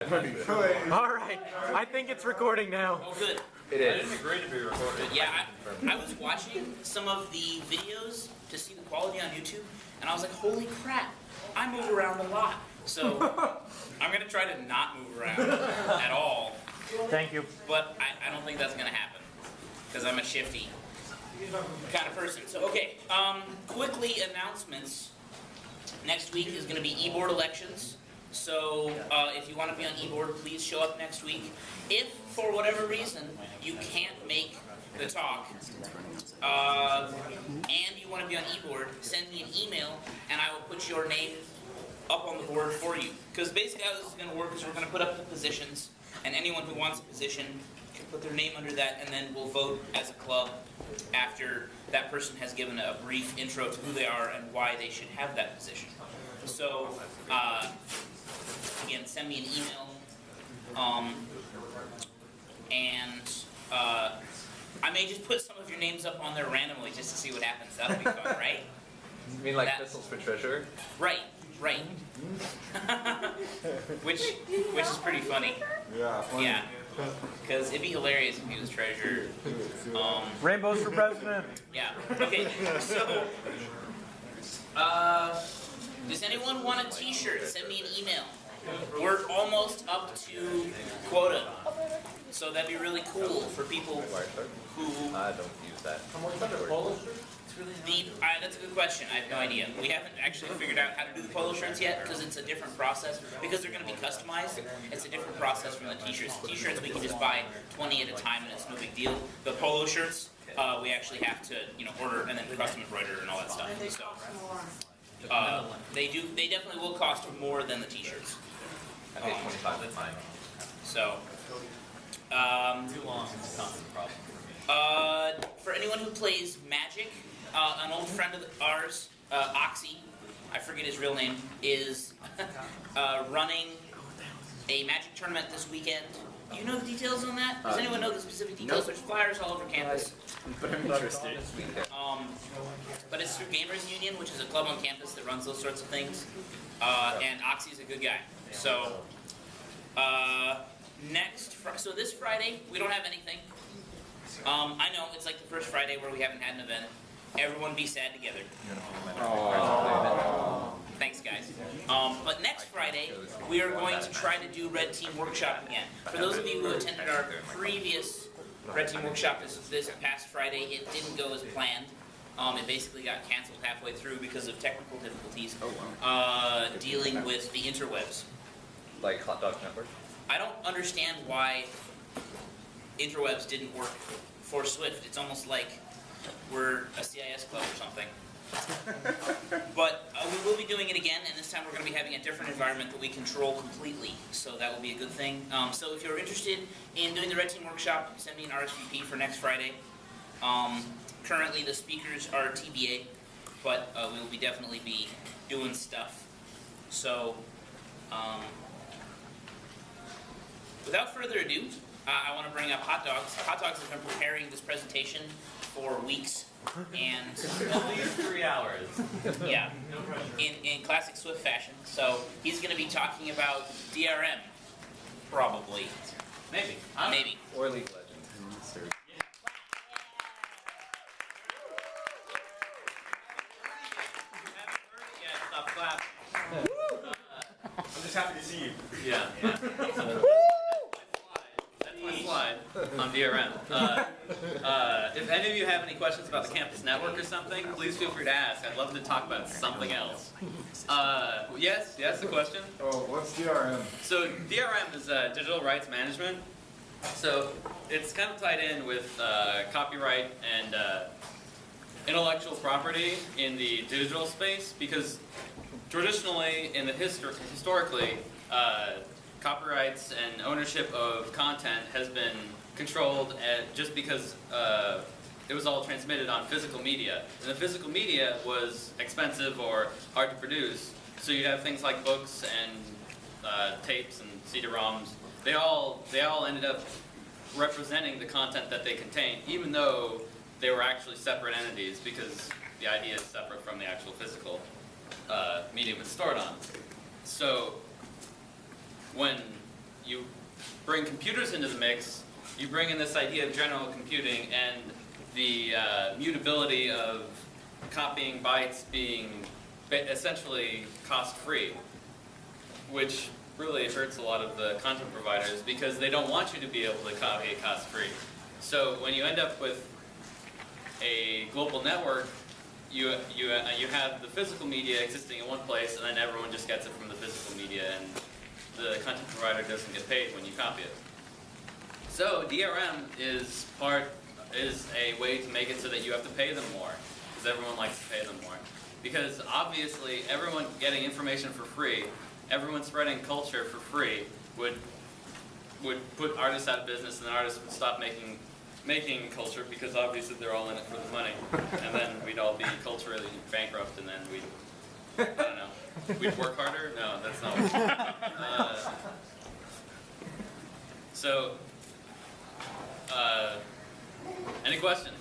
All right, I think it's recording now. Oh, good. It is. I didn't agree to be recorded. Yeah, I was watching some of the videos to see the quality on YouTube, and I was like, holy crap, I move around a lot. So I'm going to try to not move around at all. Thank you. But I don't think that's going to happen, because I'm a shifty kind of person. So, okay, quickly announcements. Next week is going to be e-board elections. So if you want to be on e-board, please show up next week. If, for whatever reason, you can't make the talk, and you want to be on e-board, send me an email, and I will put your name up on the board for you. Because basically how this is going to work is we're going to put up the positions, and anyone who wants a position can put their name under that, and then we'll vote as a club after that person has given a brief intro to who they are and why they should have that position. So, again, send me an email, I may just put some of your names up on there randomly just to see what happens. That'll be fun, right? You mean like Thistles for Treasure? Right, right. which is pretty funny. Yeah, funny. Yeah, because it'd be hilarious if he was treasurer. Rainbows for president. Yeah. Okay. So, does anyone want a T-shirt? Send me an email. We're almost up to quota, so that'd be really cool for people who. I don't use that. That's a good question. I have no idea. We haven't actually figured out how to do the polo shirts yet because it's a different process. Because they're going to be customized, it's a different process from the T-shirts. The T-shirts we can just buy 20 at a time and it's no big deal. The polo shirts we actually have to order and then custom embroider and all that stuff. So they definitely will cost more than the T-shirts. I paid $25 at mine. So Too long is a constant problem for me. For anyone who plays Magic, an old friend of ours, Oxy, I forget his real name, is running a Magic tournament this weekend. Do you know the details on that? Does anyone know the specific details? Nope. There's flyers all over campus. But I'm interested. But it's through Gamers Union, which is a club on campus that runs those sorts of things. And Oxy's a good guy. So, so this Friday, we don't have anything. I know, it's like the first Friday where we haven't had an event. Everyone be sad together. Thanks, guys. But next Friday, we are going to try to do Red Team Workshop again. For those of you who attended our previous Red Team Workshop this past Friday, it didn't go as planned. It basically got canceled halfway through because of technical difficulties dealing with the interwebs. Like Hotdogs Network? I don't understand why interwebs didn't work for Swift. It's almost like we're a CIS club or something. But we will be doing it again, and this time we're going to be having a different environment that we control completely, so that will be a good thing. So if you're interested in doing the Red Team Workshop, send me an RSVP for next Friday. Currently the speakers are TBA, but we will definitely be doing stuff. So, without further ado, I want to bring up Hotdogs. Hotdogs has been preparing this presentation for weeks, and at least 3 hours. Yeah, in classic Swift fashion. So he's going to be talking about DRM, probably. Maybe. Maybe. Or League Legends. Stop clapping. I'm just happy to see you. Yeah. That's my slide on DRM. If any of you have any questions about the campus network or something, please feel free to ask. I'd love to talk about something else. Yes, a question? Oh, what's DRM? So DRM is digital rights management. So it's kind of tied in with copyright and intellectual property in the digital space, because traditionally, in the historically, copyrights and ownership of content has been controlled just because it was all transmitted on physical media. And the physical media was expensive or hard to produce, so you'd have things like books and tapes and CD-ROMs. They all ended up representing the content that they contained, even though they were actually separate entities, because the idea is separate from the actual physical medium it's stored on. So when you bring computers into the mix, you bring in this idea of general computing and the mutability of copying bytes being essentially cost-free, which really hurts a lot of the content providers because they don't want you to be able to copy it cost-free. So when you end up with a global network, you have the physical media existing in one place, and then everyone just gets it from the physical media, and the content provider doesn't get paid when you copy it. So DRM is a way to make it so that you have to pay them more, because everyone likes to pay them more. Because obviously, everyone getting information for free, everyone spreading culture for free would put artists out of business, and artists would stop making culture because obviously they're all in it for the money, and then we'd all be culturally bankrupt, and then I don't know, we'd work harder? No, that's not what so, any questions?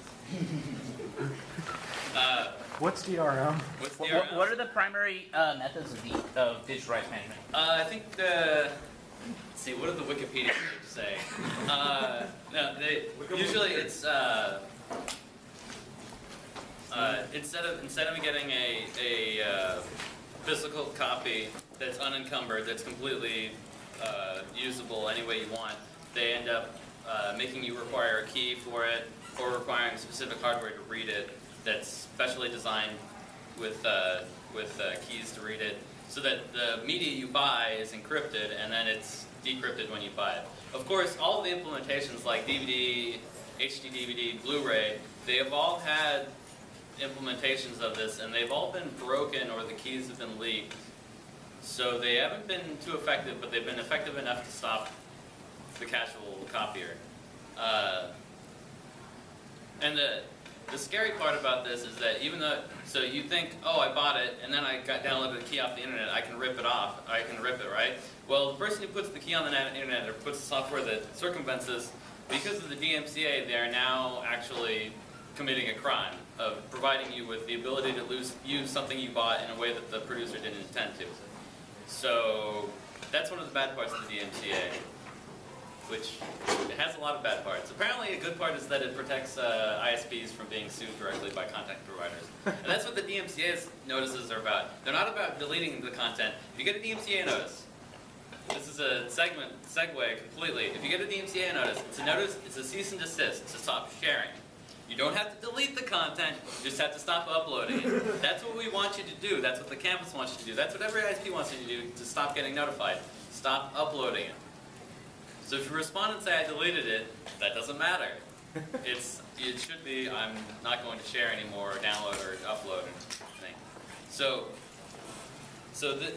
What's DRM? What's DRM? What are the primary methods of digital rights management? I think let's see, what did the Wikipedia page say? No, usually it's instead of getting a physical copy that's unencumbered, that's completely usable any way you want, they end up making you require a key for it, or requiring specific hardware to read it that's specially designed with keys to read it, so that the media you buy is encrypted and then it's decrypted when you buy it. Of course, all the implementations like DVD, HD DVD, Blu-ray, they have all had implementations of this, and they've all been broken or the keys have been leaked. So they haven't been too effective, but they've been effective enough to stop the casual copier. And the scary part about this is that even though, so you think, oh, I bought it, and then I downloaded a key off the internet, I can rip it off, I can rip it, right? Well, the person who puts the key on the internet, or puts the software that circumvents this, because of the DMCA, they are now actually committing a crime of providing you with the ability to use something you bought in a way that the producer didn't intend to. So that's one of the bad parts of the DMCA, which it has a lot of bad parts. Apparently a good part is that it protects ISPs from being sued directly by content providers. And that's what the DMCA notices are about. They're not about deleting the content. If you get a DMCA notice, this is a segue completely. If you get a DMCA notice, it's a cease and desist to stop sharing. You don't have to delete the content, you just have to stop uploading it. That's what we want you to do. That's what the campus wants you to do. That's what every ISP wants you to do to stop getting notified. Stop uploading it. So if you respond and say I deleted it, that doesn't matter. It should be I'm not going to share anymore, or download, or upload, or anything. So the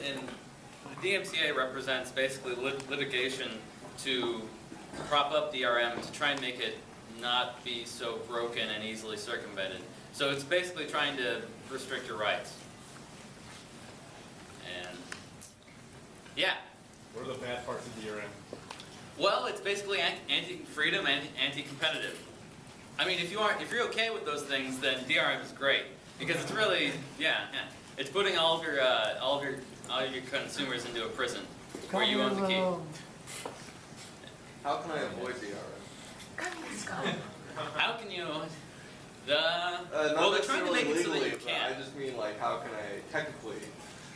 DMCA represents basically litigation to prop up DRM to try and make it not be so broken and easily circumvented. So it's basically trying to restrict your rights. And yeah. What are the bad parts of DRM? Well, it's basically anti-freedom and anti-competitive. I mean, if you're okay with those things, then DRM is great because it's really it's putting all of your consumers into a prison where you own the key. How can I avoid DRM? How can you? Not Well, they're trying to make it so that legally, you but can't. I just mean like how can I technically?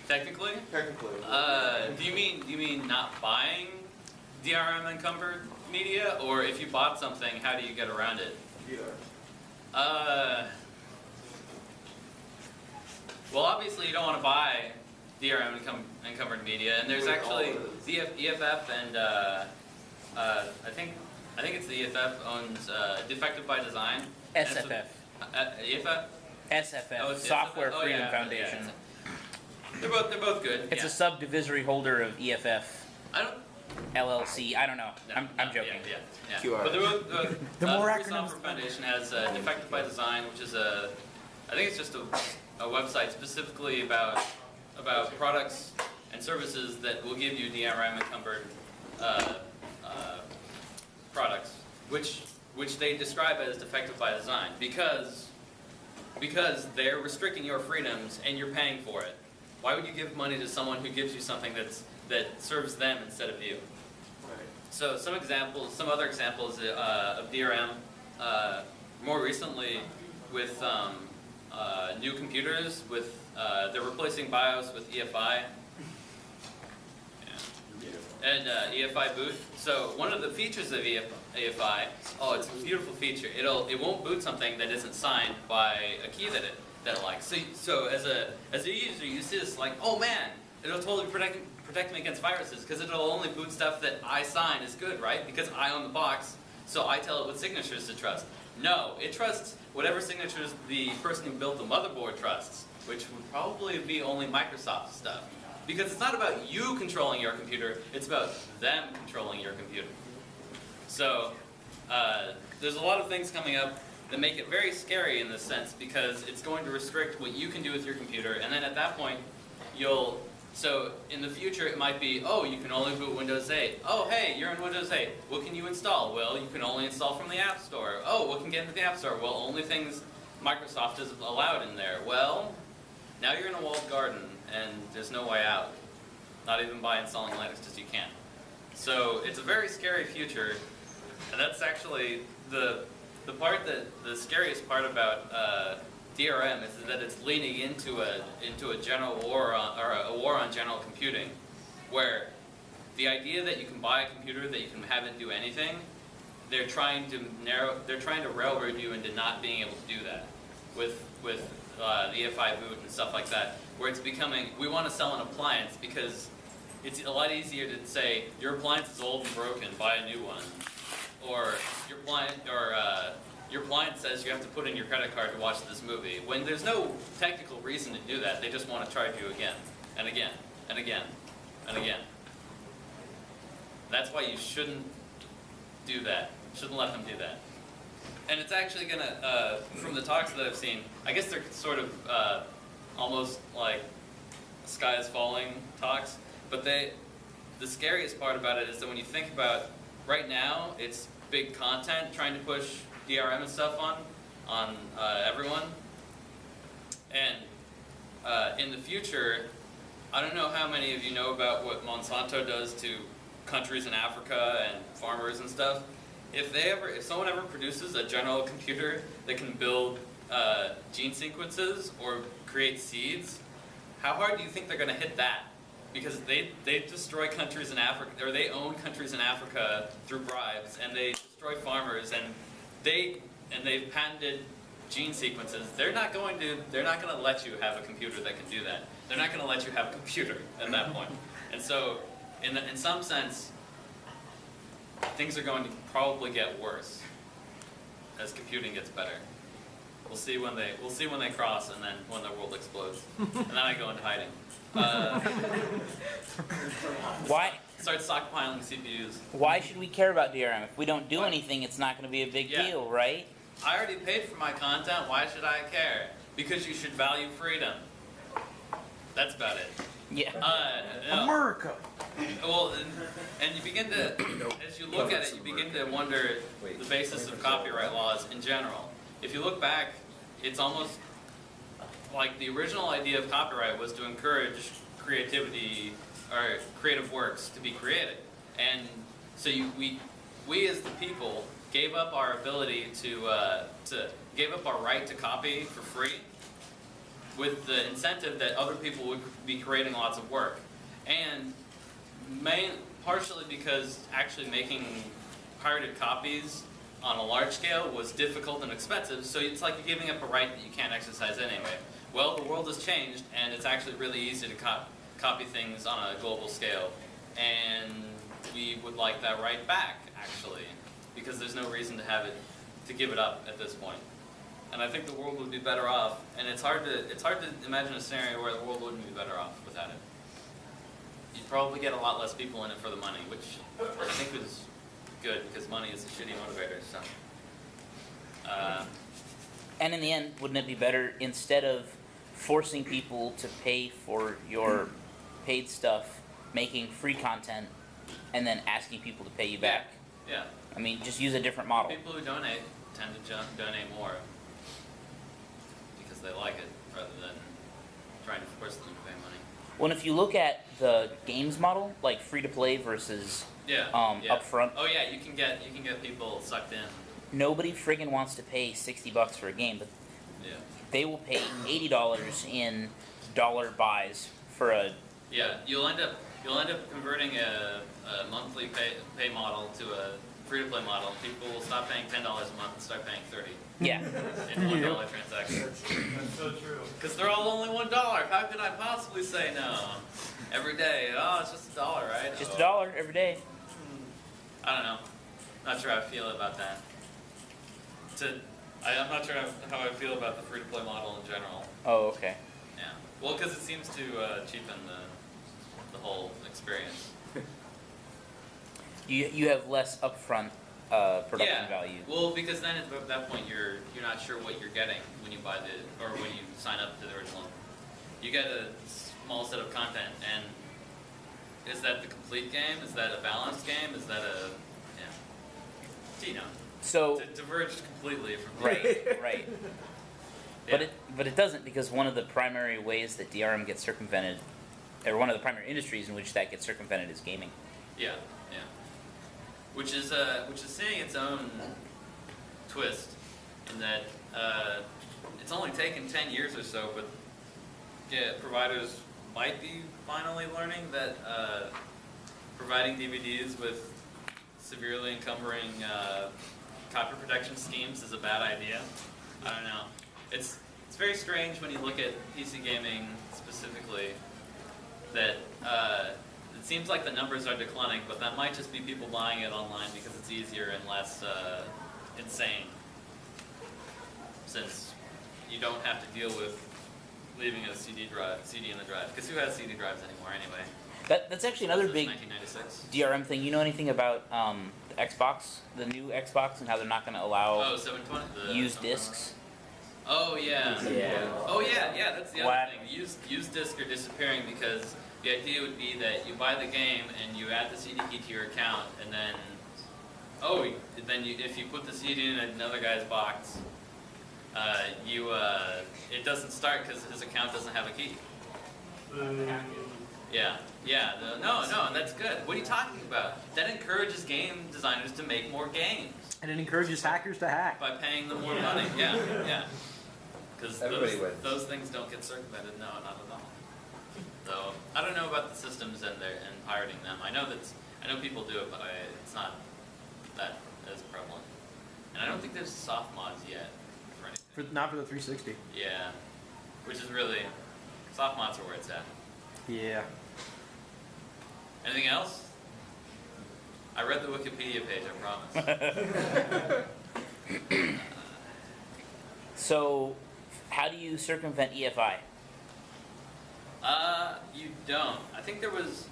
Technically? Do you mean not buying DRM encumbered media, or if you bought something, how do you get around it? Either. Well, obviously you don't want to buy DRM encumbered media, and there's actually the EFF and I think it's the EFF owns Defective by Design. SFF. EFF? SFF. Oh, it's Software SFF? Freedom Yeah, Foundation. They're both good. It's a subdivisory holder of EFF I don't. LLC. I don't know. No, I'm joking. Yeah. QR. But the The more Free acronyms, Software Foundation has Defective by Design, which is I think it's just a website specifically about products and services that will give you DRM encumbered products, which they describe as defective by design because they're restricting your freedoms and you're paying for it. Why would you give money to someone who gives you something that serves them instead of you? Right. So some other examples of DRM. More recently, with new computers, they're replacing BIOS with EFI. And EFI boot. So one of the features of EFI, oh, it's a beautiful feature. It won't boot something that isn't signed by a key that it likes. So as a user, you see this like, oh man, it'll totally protect me against viruses because it'll only boot stuff that I sign is good, right? Because I own the box, so I tell it what signatures to trust. No, it trusts whatever signatures the person who built the motherboard trusts, which would probably be only Microsoft stuff. Because it's not about you controlling your computer, it's about them controlling your computer. So, there's a lot of things coming up that make it very scary in this sense because it's going to restrict what you can do with your computer, and then at that point, so in the future it might be, oh, you can only boot Windows 8. Oh, hey, you're in Windows 8. What can you install? Well, you can only install from the App Store. Oh, what can get into the App Store? Well, only things Microsoft has allowed in there. Well, now you're in a walled garden, and there's no way out. Not even by installing Linux, just you can't. So it's a very scary future, and that's actually the scariest part about DRM is that it's leaning into a general war a war on general computing, where the idea that you can buy a computer that you can have it do anything, they're trying to railroad you into not being able to do that with the EFI boot and stuff like that, where it's becoming, we want to sell an appliance because it's a lot easier to say your appliance is old and broken, buy a new one, or your appliance says you have to put in your credit card to watch this movie, when there's no technical reason to do that. They just want to charge you again and again and again and again. That's why you shouldn't do that. Shouldn't let them do that. And it's actually gonna, from the talks that I've seen, I guess they're sort of almost like sky is falling talks, but the scariest part about it is that when you think about, right now, it's big content trying to push DRM and stuff on everyone. And in the future, I don't know how many of you know about what Monsanto does to countries in Africa and farmers and stuff. If someone ever produces a general computer that can build gene sequences or create seeds, how hard do you think they're going to hit that? Because they destroy countries in Africa, or they own countries in Africa through bribes, and they destroy farmers, and they've patented gene sequences. They're not going to let you have a computer that can do that. They're not going to let you have a computer at that point. And so, in some sense, things are going to probably get worse as computing gets better. We'll see when they cross, and then when the world explodes, and then I go into hiding. Why? Start stockpiling CPUs. Why should we care about DRM? If we don't do anything, it's not going to be a big deal, right? I already paid for my content. Why should I care? Because you should value freedom. That's about it. Yeah. No. America. Well, and you begin to, as you look at it, you begin to wonder the basis of copyright laws in general. If you look back, it's almost like the original idea of copyright was to encourage creativity or creative works to be created, and so we as the people gave up our ability gave up our right to copy for free, with the incentive that other people would be creating lots of work, and partially because actually making pirated copies on a large scale was difficult and expensive, so it's like you're giving up a right that you can't exercise anyway. Well, the world has changed, and it's actually really easy to copy things on a global scale, and we would like that right back, actually, because there's no reason to give it up at this point. And I think the world would be better off, and it's hard to imagine a scenario where the world wouldn't be better off without it. You'd probably get a lot less people in it for the money, which I think is good, because money is a shitty motivator, so. And in the end, wouldn't it be better, instead of forcing people to pay for your paid stuff, making free content, and then asking people to pay you back? Yeah. I mean, just use a different model. People who donate tend to donate more because they like it, rather than trying to force them to pay money. Well, if you look at the games model, like free to play versus Yeah. upfront, Oh yeah, you can get people sucked in. nobody friggin' wants to pay $60 for a game, but Yeah. they will pay $80 in dollar buys for a. Yeah, you'll end up converting a monthly pay model to a free to play model. People will stop paying $10 a month and start paying $30 Yeah. in $1 transactions. That's so true. Because they're all only $1. How could I possibly say no? Every day, oh, it's just $1, right? Just Oh. $1 every day. I don't know. Not sure how I feel about that. I'm not sure how I feel about the free to play model in general. Oh, okay. Yeah. Well, because it seems to cheapen the whole experience. You have less upfront production value. Well, because then at that point you're not sure what you're getting when you buy or when you sign up to the original. You get a small set of content, and is that the complete game? Is that a balanced game? Is that you know? So It diverged completely from the right. Yeah. But it doesn't, because one of the primary ways that DRM gets circumvented, or one of the primary industries in which that gets circumvented, is gaming. Yeah. Which is seeing its own twist in that it's only taken 10 years or so, but providers might be finally learning that providing DVDs with severely encumbering copy protection schemes is a bad idea. I don't know. It's very strange when you look at PC gaming specifically that it seems like the numbers are declining, but that might just be people buying it online because it's easier and less insane, since you don't have to deal with leaving a CD in the drive. Because who has CD drives anymore anyway? That's actually another big 1996. DRM thing. You know anything about the Xbox, the new Xbox, and how they're not going to allow 720. used discs? Oh yeah. Oh yeah. That's the What? other thing. Used discs are disappearing because the idea would be that you buy the game and you add the CD key to your account, and then if you put the CD in another guy's box, it doesn't start because his account doesn't have a key. Yeah. No, that's good. What are you talking about? That encourages game designers to make more games And it encourages hackers to hack. by paying them more money. Yeah. Because Everybody wins. those things don't get circumvented. No, not at all. So I don't know about the systems and pirating them. I know people do it, but it's not that as prevalent. And I don't think there's soft mods yet for anything. Not for the 360. Yeah, which is really soft mods are where it's at. Yeah. Anything else? I read the Wikipedia page, I promise. So, how do you circumvent EFI? You don't. I think there was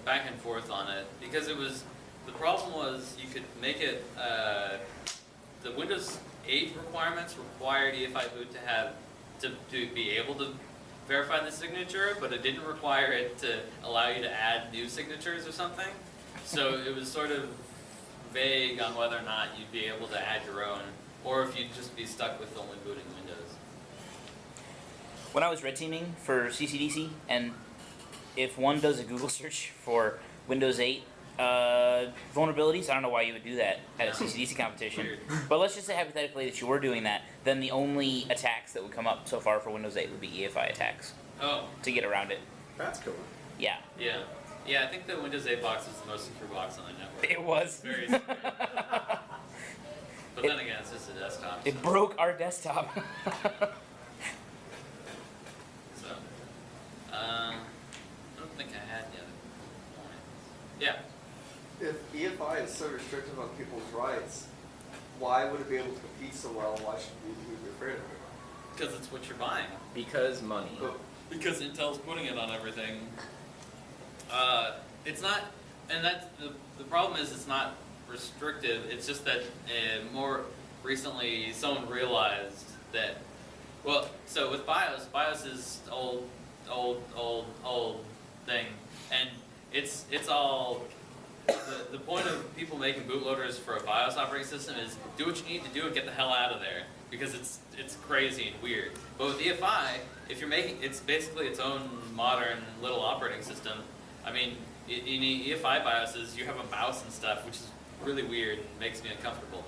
back and forth on it because the problem was you could make it the Windows 8 requirements required EFI boot to be able to verify the signature, but it didn't require it to allow you to add new signatures or something. So it was sort of vague on whether or not you'd be able to add your own, or if you'd just be stuck with only booting Windows. When I was red teaming for CCDC, and if one does a Google search for Windows 8 vulnerabilities, I don't know why you would do that at a CCDC competition. Weird. But let's just say hypothetically that you were doing that, then the only attacks that would come up so far for Windows 8 would be EFI attacks Oh, to get around it. That's cool. Yeah, yeah. I think the Windows 8 box is the most secure box on the network. it was. Very secure. But then again, it's just a desktop. It broke our desktop. So, I don't think I had the other point. Yeah. If EFI is so restrictive on people's rights, why would it be able to compete so well? Why should we be afraid of it? Because it's what you're buying. Because money. But Because Intel's putting it on everything. It's not, and that's the problem is it's not restrictive. It's just that more recently someone realized that. Well, so with BIOS is old thing, and it's all the point of people making bootloaders for a BIOS operating system is do what you need to do and get the hell out of there, because it's crazy and weird. But with EFI, if you're making, it's basically its own modern little operating system. I mean, in EFI BIOSes, you have a mouse and stuff, which is really weird and makes me uncomfortable.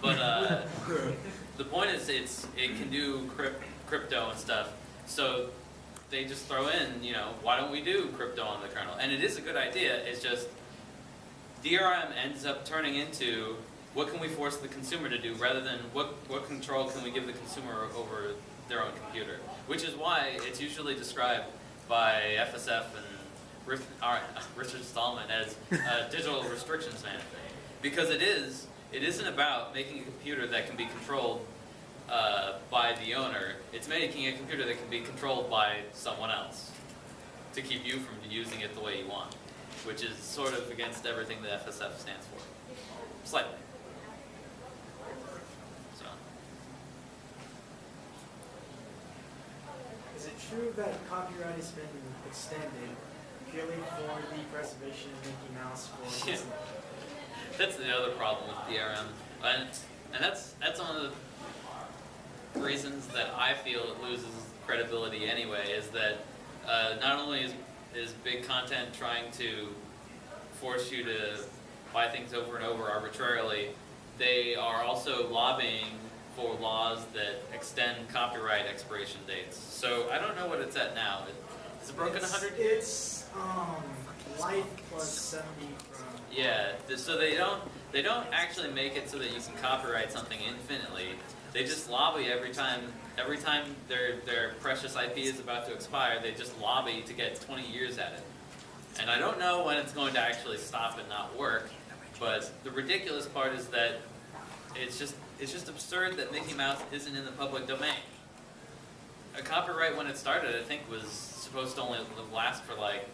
But the point is, it can do crypto and stuff. So they just throw in, you know, why don't we do crypto on the kernel? And it is a good idea. It's just DRM ends up turning into what can we force the consumer to do rather than what control can we give the consumer over their own computer. Which is why it's usually described by FSF and Richard Stallman as digital restrictions management. Because it isn't about making a computer that can be controlled by the owner. It's making a computer that can be controlled by someone else to keep you from using it the way you want, which is sort of against everything the FSF stands for, slightly. So. Is it true that copyright has been extended purely for the preservation of Mickey Mouse for Yeah. Disney? That's the other problem with DRM, and that's one of the reasons that I feel it loses credibility anyway. Is that not only is big content trying to force you to buy things over and over arbitrarily, they are also lobbying for laws that extend copyright expiration dates. So I don't know what it's at now. Is it broken 100 years? It's life plus 70 from. Yeah, so they don't actually make it so that you can copyright something infinitely. They just lobby every time their precious IP is about to expire. They just lobby to get 20 years at it. And I don't know when it's going to actually stop and not work. But the ridiculous part is that it's just absurd that Mickey Mouse isn't in the public domain. A copyright when it started, I think, was supposed to only last for like,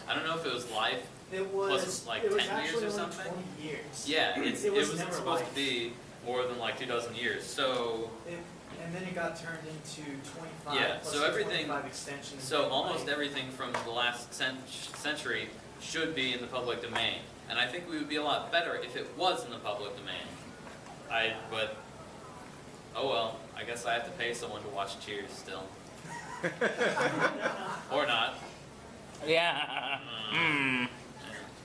I don't know if it was life. It was like it was 10 years actually or only something? 20 years. Yeah, it was never supposed life. to be more than like 2,000 years. So And then it got turned into 25 yeah, plus so the everything, 25 extensions. so almost everything from the last century should be in the public domain. And I think we would be a lot better if it was in the public domain. But oh well, I guess I have to pay someone to watch Cheers still. Or not. Yeah. Mm.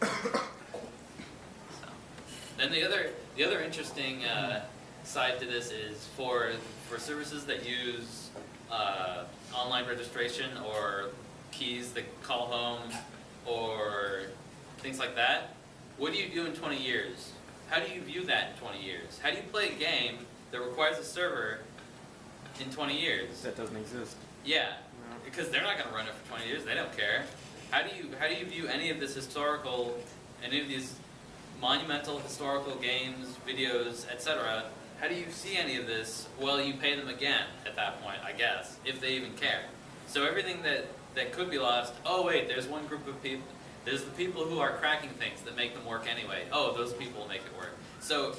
So. Then the other interesting side to this is for services that use online registration or keys that call home or things like that. What do you do in 20 years? How do you view that in 20 years? How do you play a game that requires a server in 20 years? That doesn't exist. Yeah, because they're not going to run it for 20 years. They don't care. How do you view any of these monumental historical games, videos, etc.? How do you see any of this? Well, you pay them again at that point, I guess, if they even care. So everything that could be lost. Oh wait, there's one group of people. There's the people who are cracking things that make them work anyway. Oh, those people will make it work. So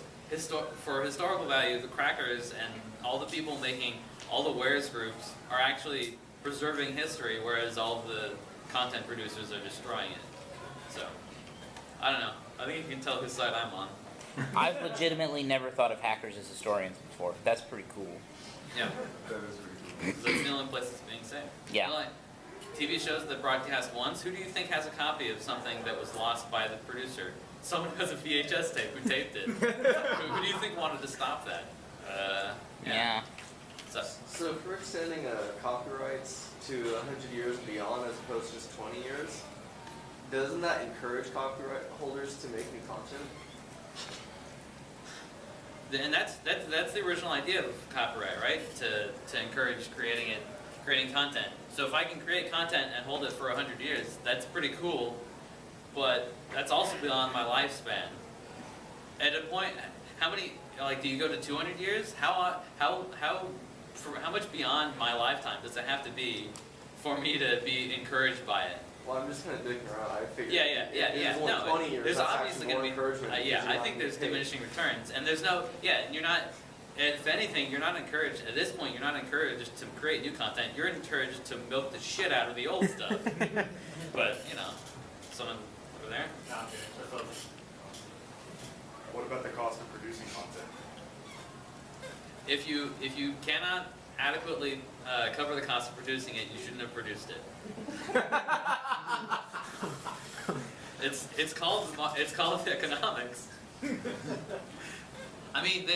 for historical value, the crackers and all the people making all the wares groups are actually preserving history, whereas all the content producers are destroying it. So, I don't know. I think you can tell whose side I'm on. I've legitimately never thought of hackers as historians before. That's pretty cool. Yeah. That is pretty cool. That's the only place it's being safe. Yeah. Like, TV shows that broadcast once, who do you think has a copy of something that was lost by the producer? Someone who has a VHS tape who taped it. Who do you think wanted to stop that? Yeah. So if we're extending copyrights to 100 years beyond as opposed to just 20 years, doesn't that encourage copyright holders to make new content? And that's the original idea of copyright, right? To encourage creating content. So if I can create content and hold it for 100 years, that's pretty cool. But that's also beyond my lifespan. At a point, how many? Like, do you go to 200 years? How much beyond my lifetime does it have to be for me to be encouraged by it? Well, I'm just kind of digging around. I figured. Yeah. If No, 20 years, there's that's obviously actually more going to encouragement. be. because Yeah, you're I not think gonna there's pay. diminishing returns, and there's no. Yeah, you're not. If anything, you're not encouraged. At this point, you're not encouraged to create new content. You're encouraged to milk the shit out of the old stuff. But someone over there. Okay, that's what I was- What about the cost of producing content? If you cannot adequately cover the cost of producing it, you shouldn't have produced it. It's called economics. I mean,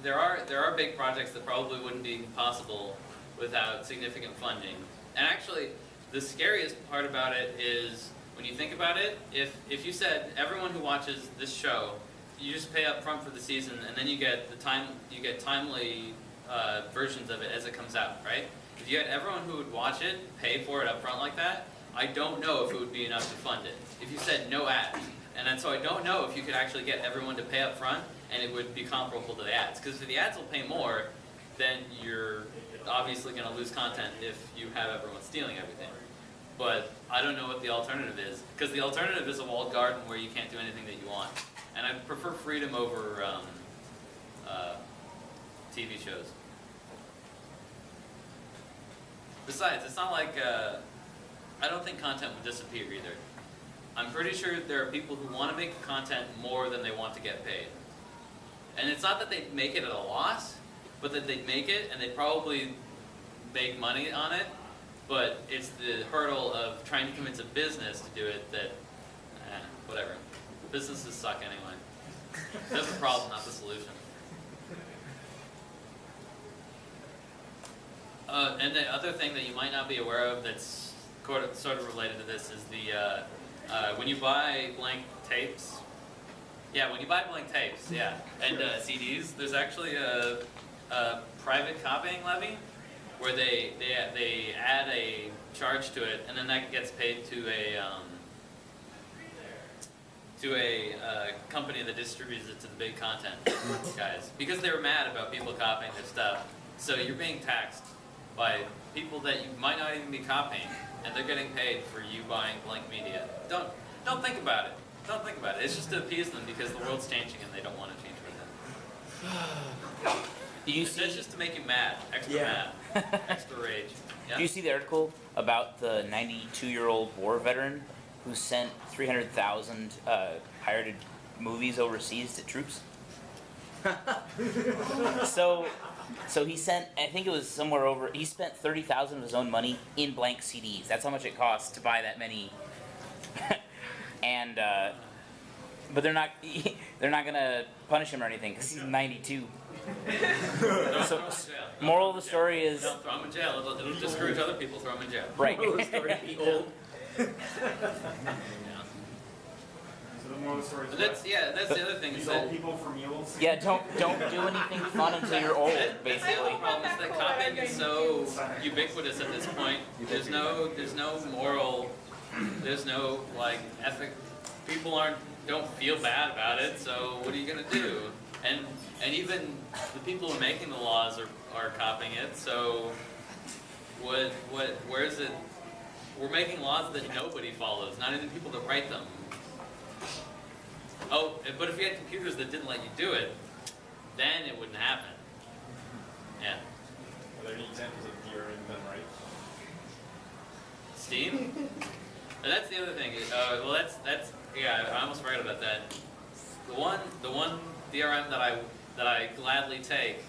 there are big projects that probably wouldn't be possible without significant funding. And actually, the scariest part about it is when you think about it. If you said everyone who watches this show, you just pay up front for the season, and then you get timely versions of it as it comes out, right? If you had everyone who would watch it pay for it up front like that, I don't know if it would be enough to fund it. If you said no ads, and so I don't know if you could actually get everyone to pay up front, and it would be comparable to the ads. Because if the ads will pay more, then you're obviously going to lose content if you have everyone stealing everything. But I don't know what the alternative is, because the alternative is a walled garden where you can't do anything that you want. And I prefer freedom over TV shows. Besides, it's not like, I don't think content would disappear either. I'm pretty sure there are people who want to make content more than they want to get paid. And it's not that they'd make it at a loss, but that they'd make it and they'd probably make money on it, but it's the hurdle of trying to convince a business to do it that, whatever. Businesses suck anyway. That's the problem, not the solution. And the other thing that you might not be aware of that's sort of related to this is the when you buy blank tapes. Yeah, when you buy blank tapes, yeah, and CDs, there's actually a private copying levy where they add a charge to it, and then that gets paid to a company that distributes it to the big content guys, because they were mad about people copying their stuff. So you're being taxed by people that you might not even be copying, and they're getting paid for you buying blank media. Don't think about it. Don't think about it. It's just to appease them because the world's changing and they don't want to change with it. It's just to make you mad, extra mad, extra rage. Yeah? Do you see the article about the 92-year-old war veteran who sent 300,000 pirated movies overseas to troops? So he sent, I think it was somewhere over, he spent 30,000 of his own money in blank CDs. That's how much it costs to buy that many. And but they're not gonna punish him or anything because he's 92. So, moral of the story is, Don't throw him in jail. It'll discourage other people. Throw him in jail. right. So the moral of the story is But that's the other thing is these that old people for mules. Yeah, don't do anything fun until you're old, that's the basically. other problem is that copying is so ubiquitous at this point. There's no moral, there's no like ethic. People don't feel bad about it. So what are you gonna do? And even the people who are making the laws are copying it. So where is it? We're making laws that nobody follows, not even people that write them. Oh, but if you had computers that didn't let you do it, then it wouldn't happen. Yeah. Are there any examples of DRM done right? Steam? And that's the other thing. Well, that's yeah. I almost forgot about that. The one DRM that I gladly take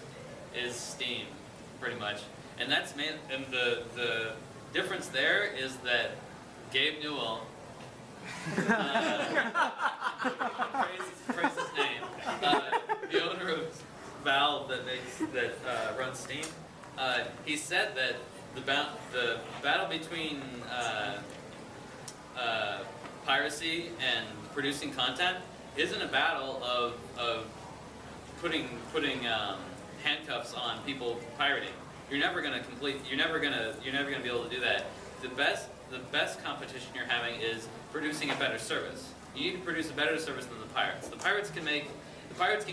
is Steam, pretty much. And that's and the difference there is that Gabe Newell. Praise his name. The owner of Valve that runs Steam. He said that the battle between piracy and producing content isn't a battle of putting handcuffs on people pirating. You're never gonna be able to do that. The best competition you're having is producing a better service. You need to produce a better service than the pirates. The pirates can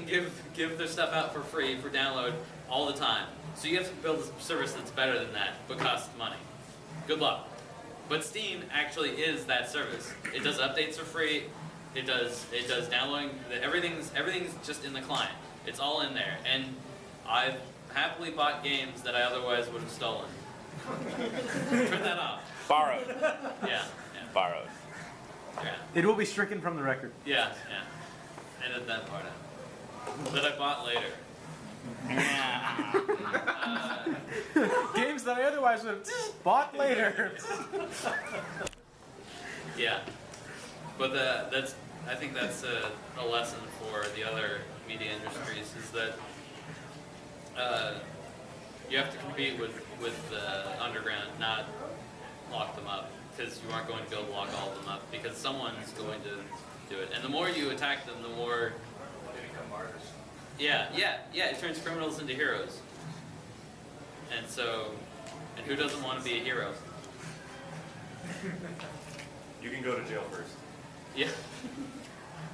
give their stuff out for free for download all the time. So you have to build a service that's better than that, but costs money. Good luck. But Steam actually is that service. It does updates for free. It does downloading. Everything's just in the client. It's all in there. And I've happily bought games that I otherwise would have stolen. Turn that off. Borrowed. Yeah. Borrowed. Yeah. It will be stricken from the record. Yeah, yeah. Edit that part out. That I bought later. Games that I otherwise would have bought later. Yeah. But I think that's a lesson for the other media industries is that you have to compete with the underground, not lock them up, because you aren't going to be able to lock all of them up, because someone's going to do it. And the more you attack them, the more They become martyrs. yeah, it turns criminals into heroes. And who doesn't want to be a hero? You can go to jail first. Yeah.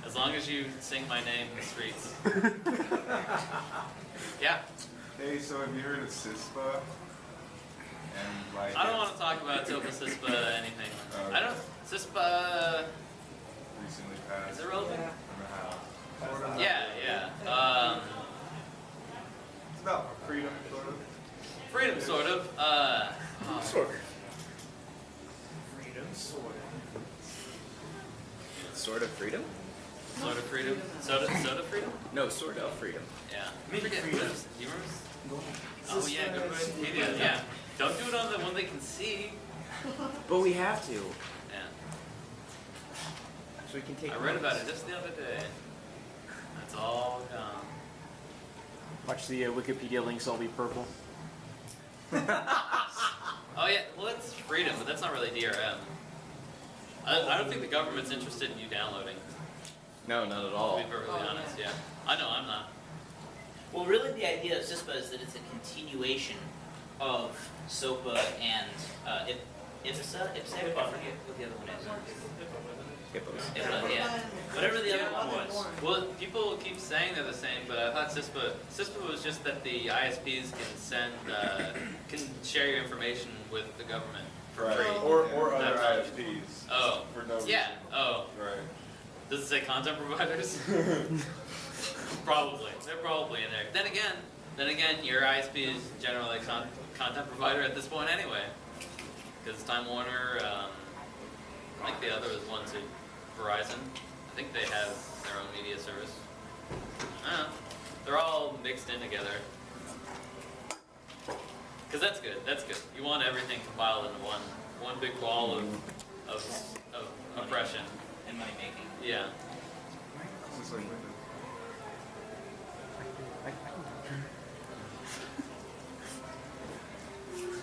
As long as you sing my name in the streets. Yeah. Hey, so have you heard of CISPA? And like, I don't want to talk about Topa CISPA anything. Okay. I don't. CISPA. recently passed Is it relevant? from the House. Yeah. It's about freedom, sort of. Freedom, sort of. Sort of. Freedom, sort of. Sort of freedom? Sort of freedom. Soda freedom? No, sort of freedom. Yeah. Mini Forget freedom. those. Do you remember? Oh yeah, go to Wikipedia. Yeah. Don't do it on the one they can see. But we have to. Yeah. So we can take I read about it just the other day. It's all gone. Watch the Wikipedia links all be purple. Oh yeah, well that's freedom, but that's not really DRM. I don't think the government's interested in you downloading, No, not at to all. be perfectly honest, yeah. I know, I'm not. Well, really, the idea of CISPA is that it's a continuation of SOPA and IPSA. I forget what the other one is. Hippos. IPA, yeah. Whatever the other one was. Well, people keep saying they're the same, but I thought CISPA was just that the ISPs can share your information with the government for Right. free. Or other That's- ISPs. Oh. For no reason. Yeah, oh. Right. Does it say content providers? Probably. They're probably in there. Then again, your ISP is generally a content provider at this point anyway. Because Time Warner, I think the other ones are Verizon. I think they have their own media service. I don't know. They're all mixed in together. Because that's good. That's good. You want everything compiled into one big ball of oppression. And money making. Yeah. It's just like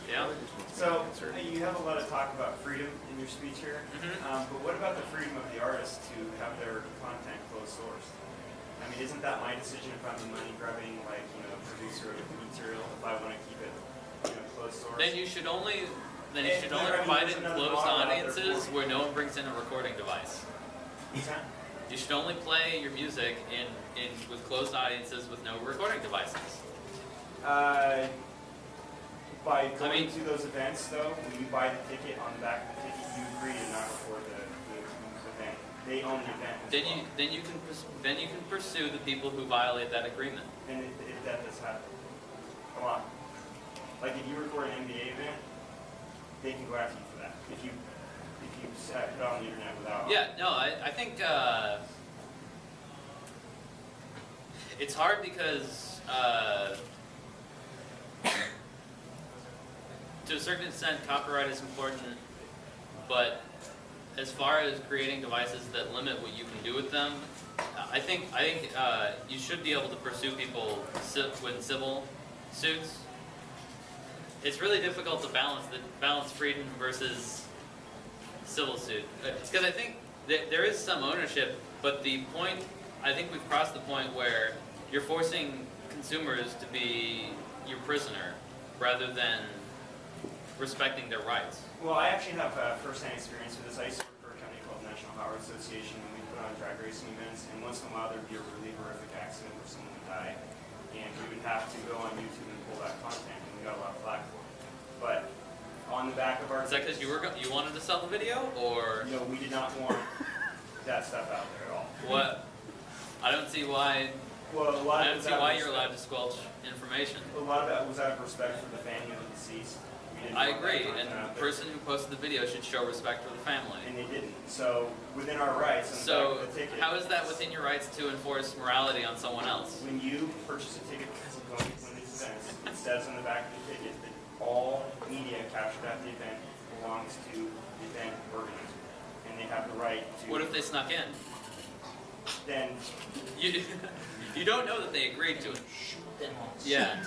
Yeah. So you have a lot of talk about freedom in your speech here, Mhm. but what about the freedom of the artist to have their content closed sourced? I mean, isn't that my decision if I'm a money grubbing, like, producer of material, if I want to keep it, closed source? Then you should only And provide there's it in another closed model out there audiences for- where no one brings in a recording device. What's that? You should only play your music in with closed audiences with no recording devices. By going mean- to those events, though, when you buy the ticket, on the back of the ticket, you agree to not record the event. They own the event as well. Then you can pursue the people who violate that agreement. And if that does happen, a lot. Like if you record an NBA event, they can go after you for that. If you put it on the internet without. Yeah, no, I think it's hard because to a certain extent copyright is important, but as far as creating devices that limit what you can do with them, I think you should be able to pursue people with civil suits. It's really difficult to balance freedom versus civil suit, because I think that there is some ownership, but I think we've crossed the point where you're forcing consumers to be your prisoner rather than respecting their rights. Well, I actually have first-hand experience with this. I used to work for a company called National Power Association, and we put on drag racing events, and once in a while there'd be a really horrific accident where someone would die, and we would have to go on YouTube and pull that content, and we got a lot of flack for it. But on the back of our Is that because you wanted to sell the video, or we did not want that stuff out there at all. what? I don't see why. Well, a lot I don't of see why you're allowed to squelch information. A lot of that was out of respect for the family of the deceased. We didn't I want agree, that and content, the person who posted the video should show respect for the family. and they didn't. So within our rights, on the So, back of the ticket, how is that within your rights to enforce morality on someone else? when you purchase a ticket to go to one of these events, it says on the back of the ticket that all media captured at the event belongs to the event organizer, and they have the right to. What if they snuck in? Then You, you don't know that they agreed to it. Then Yeah.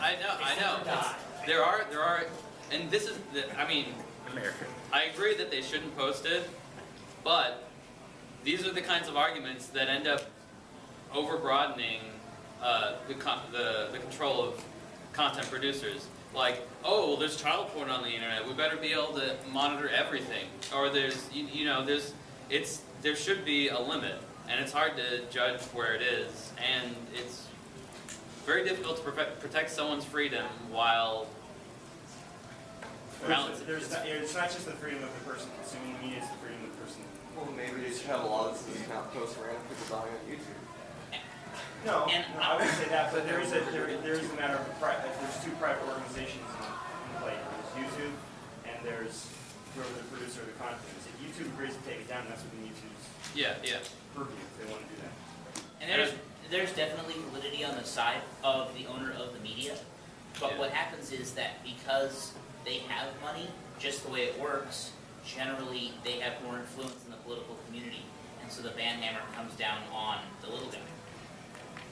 I know. There are, and this is, I mean, I agree that they shouldn't post it, but these are the kinds of arguments that end up over-broadening the control of content producers. Like, oh, well, there's child porn on the internet. We better be able to monitor everything. Or there's, there should be a limit, and it's hard to judge where it is, and it's very difficult to protect someone's freedom while it's not just the freedom of the person consuming the media; it's the freedom of the person. Well, maybe they should have a law that says you can't post random people dying on YouTube. No, I wouldn't say that, but there is a matter of there's two private organizations in play. There's YouTube, and there's whoever the producer of the content is. If YouTube agrees to take it down, that's within YouTube's purview if they want to do that. And there's definitely validity on the side of the owner of the media, but what happens is that because they have money, just the way it works, generally they have more influence in the political community, and so the ban hammer comes down on the little guy.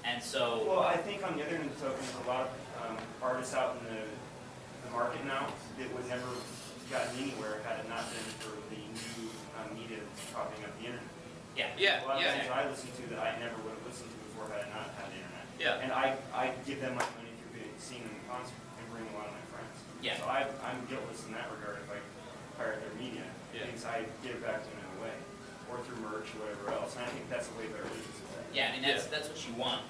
And so, well, I think on the other end of the token, there's a lot of artists out in the market now that would never have gotten anywhere had it not been for the new media popping up the internet. A lot of things I listen to that I never would have listened to before had I not had the internet. And I give them my money through seeing them in concert and bring a lot of my friends. So I'm guiltless in that regard if I pirate their media. Because I give it back to them in a way. Or through merch or whatever else. And I think that's a way better business. I mean, that's what you want.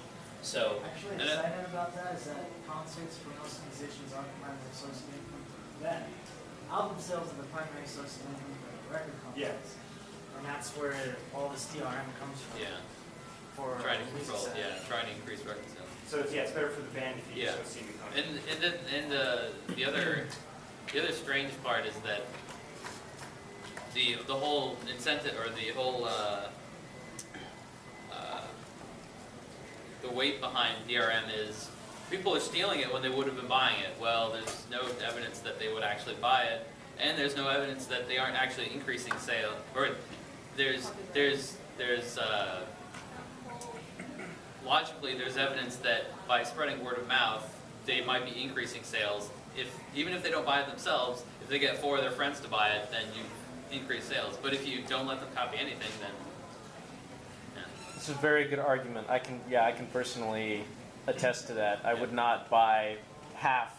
So, actually, the side note about that is that concerts for most musicians aren't the primary source of income for them. Album sales are the primary source of income for record companies. And that's where all this DRM comes from. For trying to music control, sales. trying to increase record sales. So it's better for the band if you just go see the concert. And the other strange part is that the whole incentive or the whole the weight behind DRM is people are stealing it when they would have been buying it. Well, there's no evidence that they would actually buy it, and there's no evidence that they aren't actually increasing sale. Or there's logically there's evidence that by spreading word of mouth, they might be increasing sales. Even if they don't buy it themselves, if they get 4 of their friends to buy it, then you increase sales. But if you don't let them copy anything, then It's a very good argument. I can personally attest to that. I would not buy half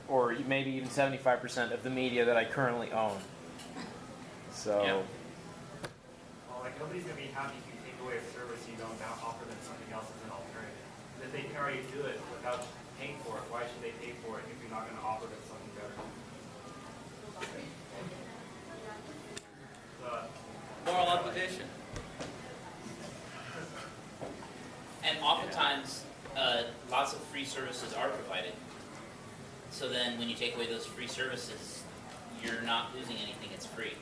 or maybe even 75% of the media that I currently own. So. Well, like nobody's gonna be happy if you take away a service you don't now offer them something else as an alternative. If they can already do it without paying for it, why should they pay for it if you're not gonna offer them something better? moral obligation. And oftentimes, lots of free services are provided. So then when you take away those free services, you're not losing anything, it's free.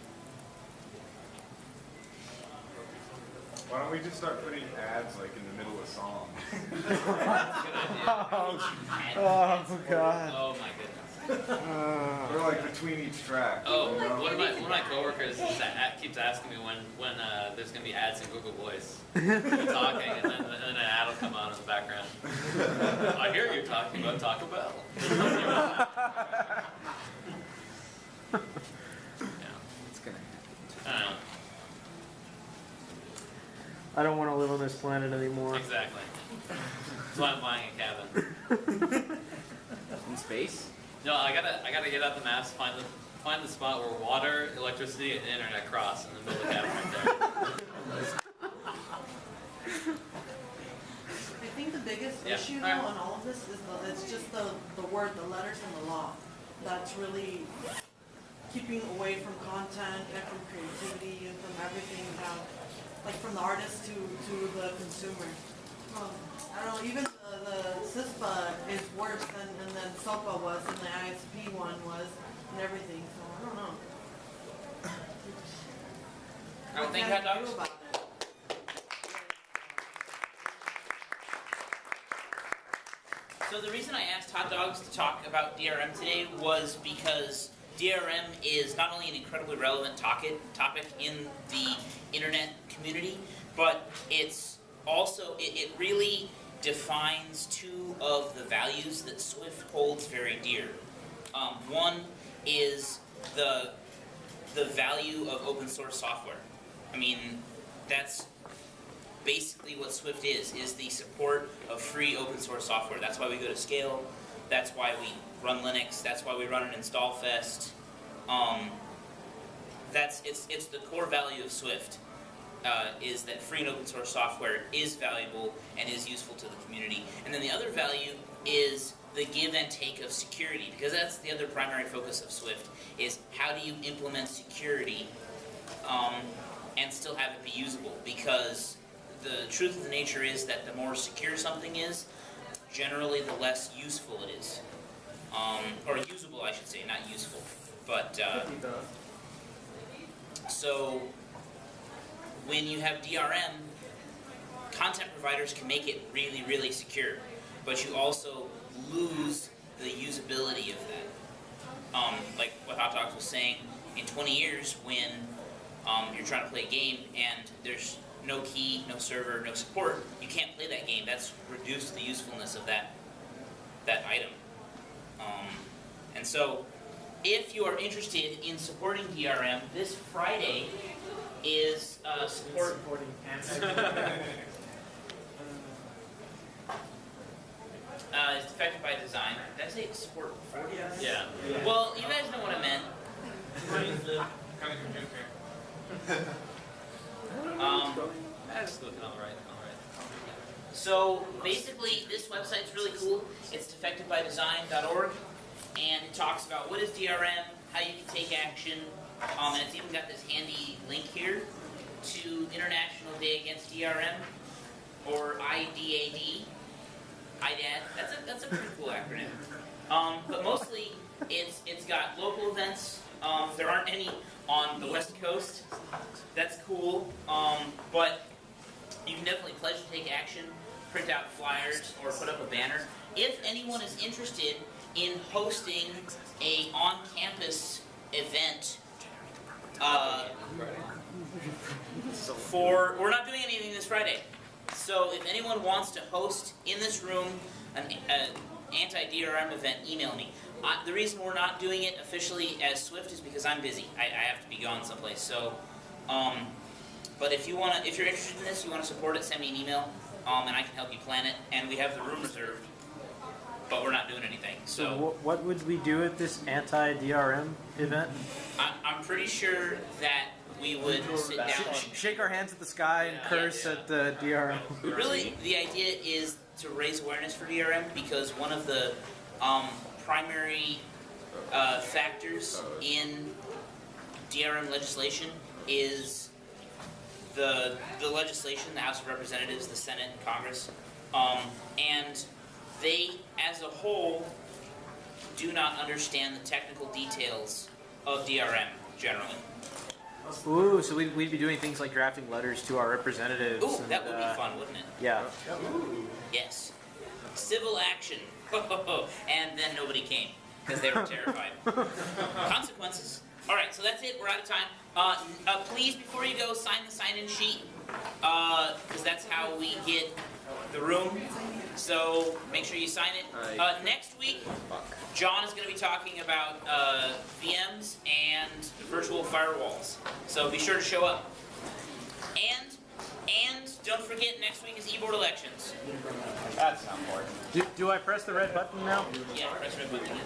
Why don't we just start putting ads like in the middle of songs? That's a good idea. Oh God. Oh my goodness. Or like between each track. Oh, one of my coworkers keeps asking me when there's gonna be ads in Google Voice. We're talking, and then an ad will come on in the background. I hear you talking about Taco Bell. It's gonna happen. I don't know. I don't want to live on this planet anymore. Exactly. That's why I'm buying a cabin. In space? No, I gotta get out the maps, find the spot where water, electricity, and internet cross, and then build a cabin right there. I think the biggest Yeah. issue though Alright. in all of this is it's just the word, the letters in the law. That's really keeping away from content and from creativity and from everything down, like from the artist to the consumer. I don't know, even the The CISPA is worse than SOPA was, and the ISP one was, and everything, so I don't know. I don't think What hot can I do dogs. about it? So the reason I asked Hot Dogs to talk about DRM today was because DRM is not only an incredibly relevant topic in the internet community, but it's also, it really defines two of the values that Swift holds very dear. One is the value of open source software. I mean, that's basically what Swift is the support of free open source software. That's why we go to Scale. That's why we run Linux. That's why we run an install fest. It's the core value of Swift. Is that free and open source software is valuable and is useful to the community. And then the other value is the give and take of security, because that's the other primary focus of Swift, is how do you implement security and still have it be usable, because the truth of the nature is that the more secure something is, generally the less useful it is. Or usable, I should say, not useful. But, so, when you have DRM, content providers can make it really, really secure, but you also lose the usability of that. Like what Hot Dogs was saying, in 20 years when you're trying to play a game and there's no key, no server, no support, you can't play that game. That's reduced the usefulness of that item. And so, if you are interested in supporting DRM, this Friday is support. Supporting It's affected by design. Did I say support before? Yeah. Well, you guys know what I meant. That's looking all right. So basically, this website's really cool. It's defectedbydesign.org, and it talks about what is DRM, how you can take action, and it's even got this handy link here to International Day Against DRM, or IDAD. IDAD. That's a pretty cool acronym. But mostly, it's got local events. There aren't any on the West Coast. That's cool. But you can definitely pledge to take action, print out flyers, or put up a banner. If anyone is interested in hosting a on-campus event, we're not doing anything this Friday. So if anyone wants to host in this room an anti-DRM event, email me. The reason we're not doing it officially as Swift is because I'm busy. I have to be gone someplace. So, but if you're interested in this, you want to support it, send me an email, and I can help you plan it. And we have the room reserved, but we're not doing anything. So what would we do at this anti-DRM event? I'm pretty sure that we would sit down. Shake our hands at the sky and curse at the DRM. Really, the idea is to raise awareness for DRM, because one of the primary factors in DRM legislation is the legislation, the House of Representatives, the Senate, and Congress, and they, as a whole, do not understand the technical details of DRM generally. Ooh, so we'd be doing things like drafting letters to our representatives. Ooh, and, that would be fun, wouldn't it? Yeah. Yes. Civil action. And then nobody came because they were terrified. Consequences. All right, so that's it. We're out of time. Please, before you go, sign the sign-in sheet, because that's how we get the room. So make sure you sign it. Next week, John is going to be talking about VMs and virtual firewalls. So be sure to show up. And don't forget, next week is e-board elections. That's not important. Do I press the red button now? Yeah, press red button again.